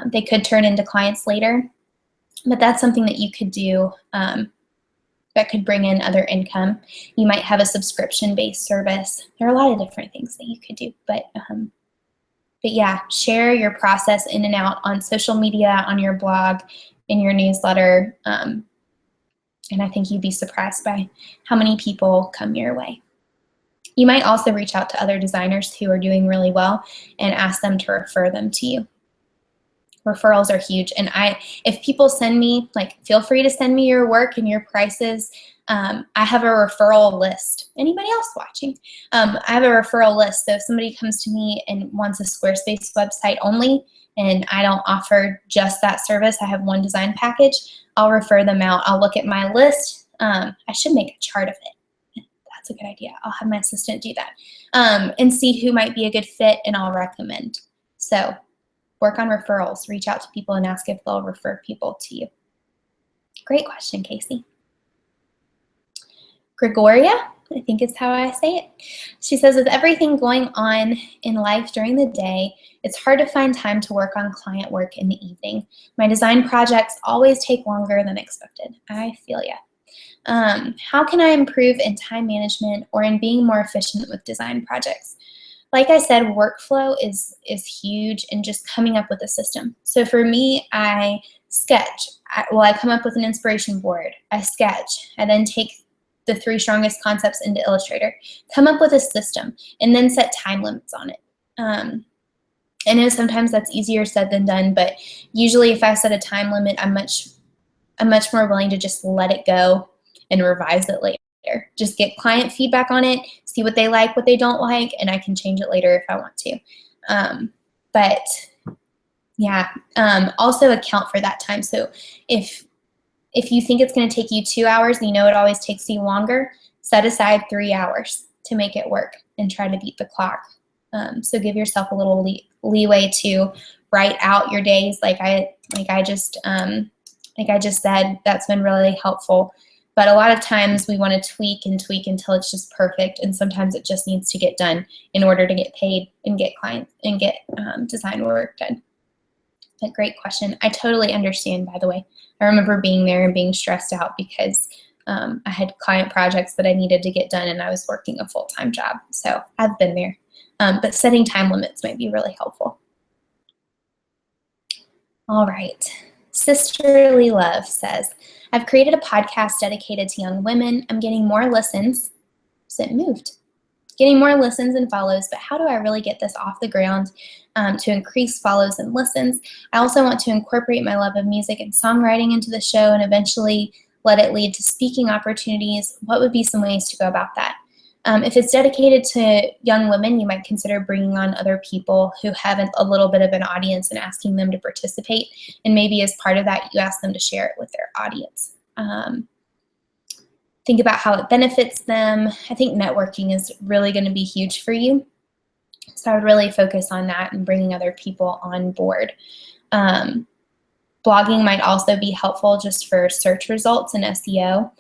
They could turn into clients later. But that's something that you could do that could bring in other income. You might have a subscription-based service. There are a lot of different things that you could do. But yeah, share your process in and out on social media, on your blog, in your newsletter. And I think you'd be surprised by how many people come your way. You might also reach out to other designers who are doing really well and ask them to refer them to you. Referrals are huge, and if people send me, feel free to send me your work and your prices. I have a referral list. Anybody else watching? I have a referral list, so if somebody comes to me and wants a Squarespace website only, and I don't offer just that service, I have one design package, I'll refer them out. I'll look at my list. I should make a chart of it. that's a good idea. I'll have my assistant do that. And see who might be a good fit, and I'll recommend. So work on referrals. Reach out to people and ask if they'll refer people to you. Great question, Casey. Gregoria, I think is how I say it. She says, with everything going on in life during the day, it's hard to find time to work on client work in the evening. My design projects always take longer than expected. I feel ya. How can I improve in time management or in being more efficient with design projects? Like I said, workflow is huge, and just coming up with a system. So for me, I sketch. I come up with an inspiration board. I sketch. I then take the 3 strongest concepts into Illustrator, come up with a system, and then set time limits on it. I know sometimes that's easier said than done, but usually if I set a time limit, I'm much more willing to just let it go and revise it later. Just get client feedback on it, see what they like, what they don't like, and I can change it later if I want to. But yeah, also account for that time. So if you think it's going to take you 2 hours and you know it always takes you longer, set aside 3 hours to make it work and try to beat the clock. So give yourself a little leeway to write out your days, like I just said. That's been really helpful. But a lot of times we want to tweak and tweak until it's just perfect, and sometimes it just needs to get done in order to get paid and get clients and get design work done. But great question. I totally understand, by the way. I remember being there and being stressed out because I had client projects that I needed to get done, and I was working a full-time job. So I've been there. But setting time limits might be really helpful. All right. Sisterly Love says, I've created a podcast dedicated to young women. I'm getting more listens. So it moved. Getting more listens and follows, but how do I really get this off the ground to increase follows and listens? I also want to incorporate my love of music and songwriting into the show and eventually let it lead to speaking opportunities. What would be some ways to go about that? If it's dedicated to young women, you might consider bringing on other people who have a little bit of an audience and asking them to participate. And maybe as part of that, you ask them to share it with their audience. Think about how it benefits them. I think networking is really going to be huge for you. So I would really focus on that and bringing other people on board. Blogging might also be helpful just for search results and SEO.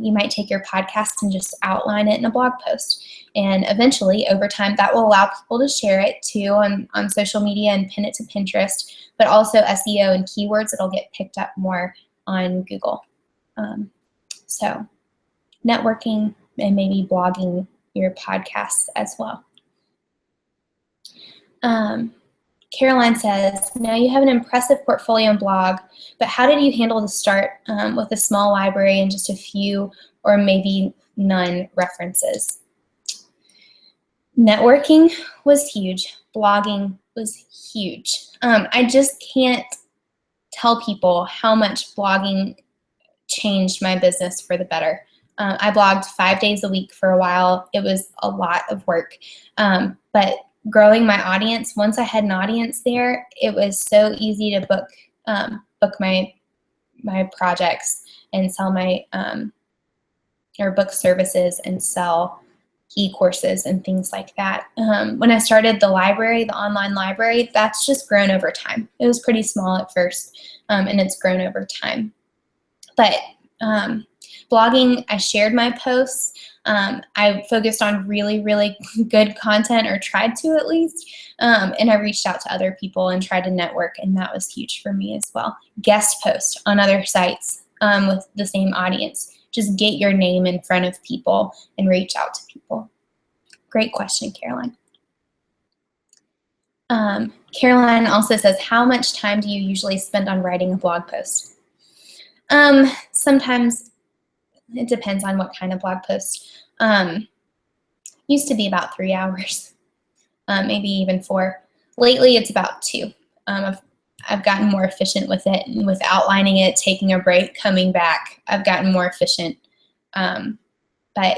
You might take your podcast and just outline it in a blog post. And eventually, over time, that will allow people to share it too on social media and pin it to Pinterest, but also SEO and keywords, it'll get picked up more on Google. So networking and maybe blogging your podcasts as well. Caroline says, now you have an impressive portfolio and blog, but how did you handle the start with a small library and just a few or maybe none references? Networking was huge. Blogging was huge. I just can't tell people how much blogging changed my business for the better. I blogged 5 days a week for a while. It was a lot of work, but growing my audience, once I had an audience there, it was so easy to book my projects and sell my or book services and sell e-courses and things like that. When I started the library, the online library, that's just grown over time. It was pretty small at first, and it's grown over time. But blogging, I shared my posts. I focused on really, really good content, or tried to at least, and I reached out to other people and tried to network, and that was huge for me as well. Guest post on other sites with the same audience. Just get your name in front of people and reach out to people. Great question, Caroline. Caroline also says, how much time do you usually spend on writing a blog post? Sometimes it depends on what kind of blog post. Used to be about 3 hours, maybe even 4. Lately, it's about 2. I've gotten more efficient with it, and with outlining it, taking a break, coming back. I've gotten more efficient, but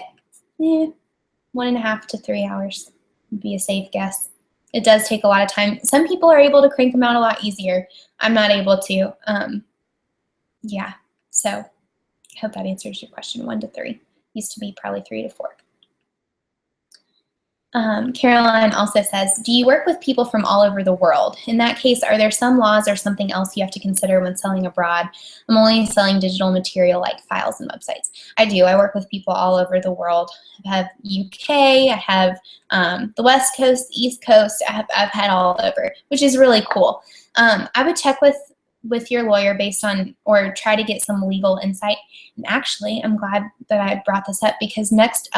1.5 to 3 hours would be a safe guess. It does take a lot of time. Some people are able to crank them out a lot easier. I'm not able to. Yeah, so I hope that answers your question. 1 to 3. Used to be probably 3 to 4. Caroline also says, do you work with people from all over the world? In that case, are there some laws or something else you have to consider when selling abroad? I'm only selling digital material like files and websites. I do. I work with people all over the world. I have UK, I have the West Coast, East Coast. I've had all over, which is really cool. I would check with your lawyer based on, or try to get some legal insight. And actually, I'm glad that I brought this up, because the next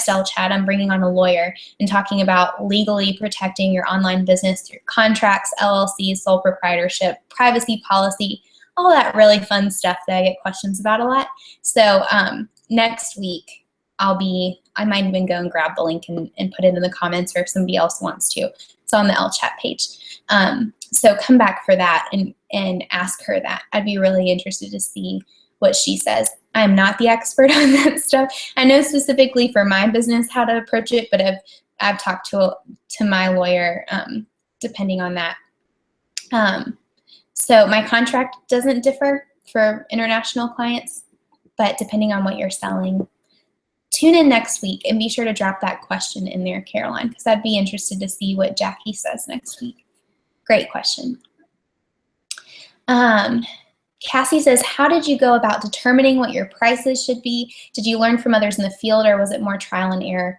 Ellechat, I'm bringing on a lawyer and talking about legally protecting your online business through contracts, LLCs, sole proprietorship, privacy policy, all that really fun stuff that I get questions about a lot. So next week, I might even go and grab the link and put it in the comments, or if somebody else wants to. It's on the Ellechat page. So come back for that and ask her that. I'd be really interested to see what she says. I'm not the expert on that stuff. I know specifically for my business how to approach it, but I've talked to my lawyer depending on that. So my contract doesn't differ for international clients, but depending on what you're selling. Tune in next week and be sure to drop that question in there, Caroline, because I'd be interested to see what Jackie says next week. Great question. Cassie says, how did you go about determining what your prices should be? Did you learn from others in the field, or was it more trial and error?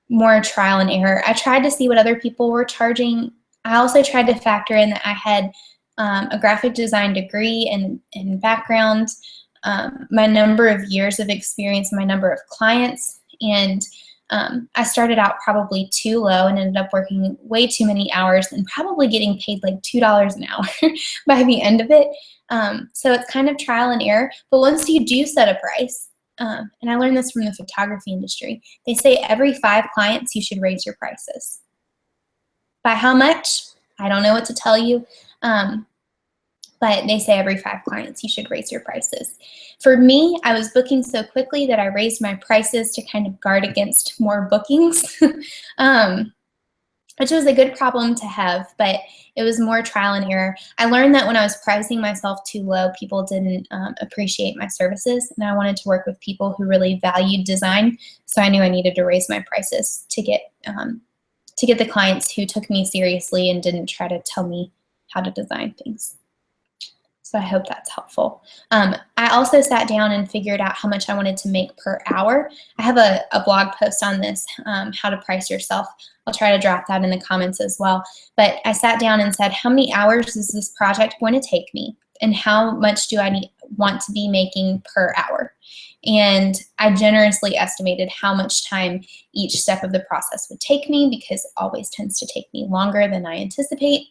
More trial and error. I tried to see what other people were charging. I also tried to factor in that I had a graphic design degree and background, my number of years of experience, my number of clients, and I started out probably too low and ended up working way too many hours and probably getting paid like $2 an hour by the end of it. So it's kind of trial and error. But once you do set a price, and I learned this from the photography industry, they say every 5 clients you should raise your prices. By how much? I don't know what to tell you. But they say every 5 clients you should raise your prices. For me, I was booking so quickly that I raised my prices to kind of guard against more bookings, which was a good problem to have, but it was more trial and error. I learned that when I was pricing myself too low, people didn't appreciate my services, and I wanted to work with people who really valued design, so I knew I needed to raise my prices to get the clients who took me seriously and didn't try to tell me how to design things. So I hope that's helpful. I also sat down and figured out how much I wanted to make per hour. I have a blog post on this, how to price yourself. I'll try to drop that in the comments as well. But I sat down and said, how many hours is this project going to take me? And how much do I want to be making per hour? And I generously estimated how much time each step of the process would take me, because it always tends to take me longer than I anticipate.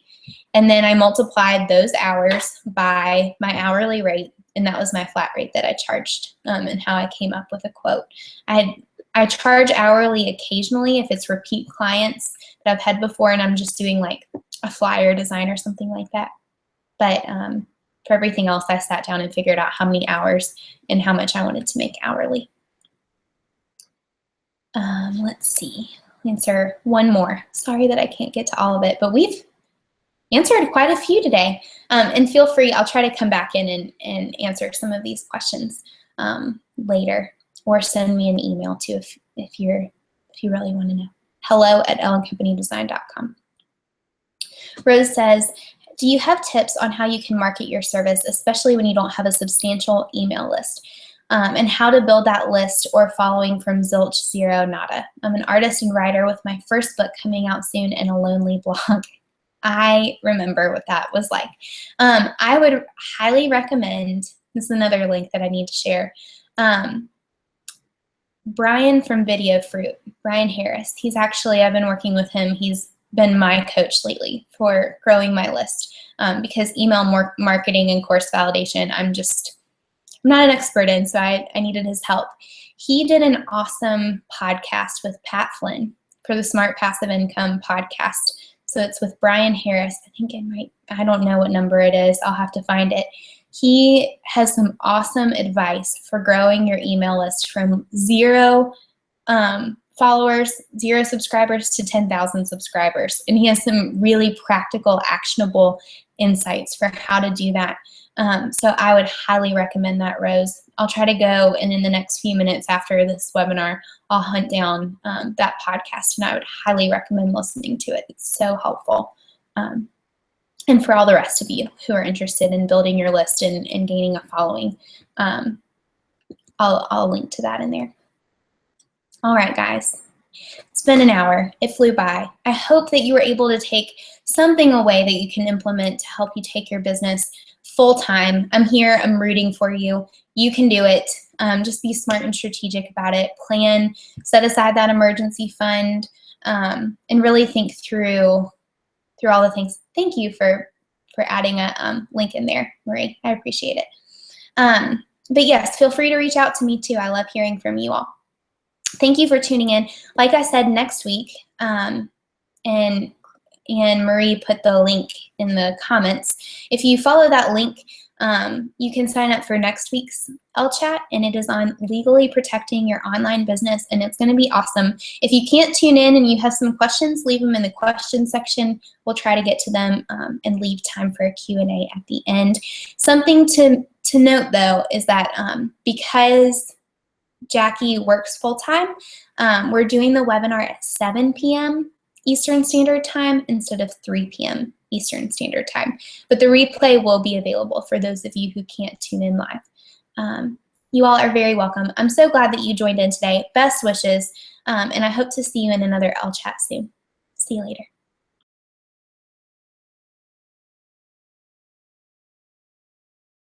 And then I multiplied those hours by my hourly rate, and that was my flat rate that I charged, and how I came up with a quote. I charge hourly occasionally if it's repeat clients that I've had before and I'm just doing like a flyer design or something like that. But for everything else, I sat down and figured out how many hours and how much I wanted to make hourly. Let's see. I'll answer one more. Sorry that I can't get to all of it, but we've answered quite a few today. And feel free, I'll try to come back in and answer some of these questions later, or send me an email too if you really want to know. hello@ellencompanydesign.com. Rose says, do you have tips on how you can market your service, especially when you don't have a substantial email list? And how to build that list or following from zilch, zero, nada. I'm an artist and writer with my first book coming out soon and a lonely blog. I remember what that was like. I would highly recommend, this is another link that I need to share, Brian from Video Fruit, Brian Harris. He's actually, I've been working with him. He's been my coach lately for growing my list, because email marketing and course validation, I'm not an expert in, so I needed his help. He did an awesome podcast with Pat Flynn for the Smart Passive Income podcast. So it's with Brian Harris. I don't know what number it is. I'll have to find it. He has some awesome advice for growing your email list from 0 followers, 0 subscribers to 10,000 subscribers. And he has some really practical, actionable insights for how to do that. So I would highly recommend that, Rose. I'll try to go, and in the next few minutes after this webinar, I'll hunt down that podcast, and I would highly recommend listening to it. It's so helpful. And for all the rest of you who are interested in building your list and gaining a following, I'll link to that in there. All right, guys. It's been an hour. It flew by. I hope that you were able to take something away that you can implement to help you take your business full time. I'm here. I'm rooting for you. You can do it. Just be smart and strategic about it. Plan, set aside that emergency fund, and really think through all the things. Thank you for adding a link in there, Marie. I appreciate it. But yes, feel free to reach out to me too. I love hearing from you all. Thank you for tuning in. Like I said, next week, and Marie put the link in the comments. If you follow that link, you can sign up for next week's Ellechat, and it is on legally protecting your online business, and it's going to be awesome. If you can't tune in and you have some questions, leave them in the question section. We'll try to get to them and leave time for a Q&A at the end. Something to note, though, is that because Jackie works full-time, we're doing the webinar at 7 p.m. Eastern Standard Time instead of 3 p.m. Eastern Standard Time. But the replay will be available for those of you who can't tune in live. You all are very welcome. I'm so glad that you joined in today. Best wishes, and I hope to see you in another Ellechat soon. See you later.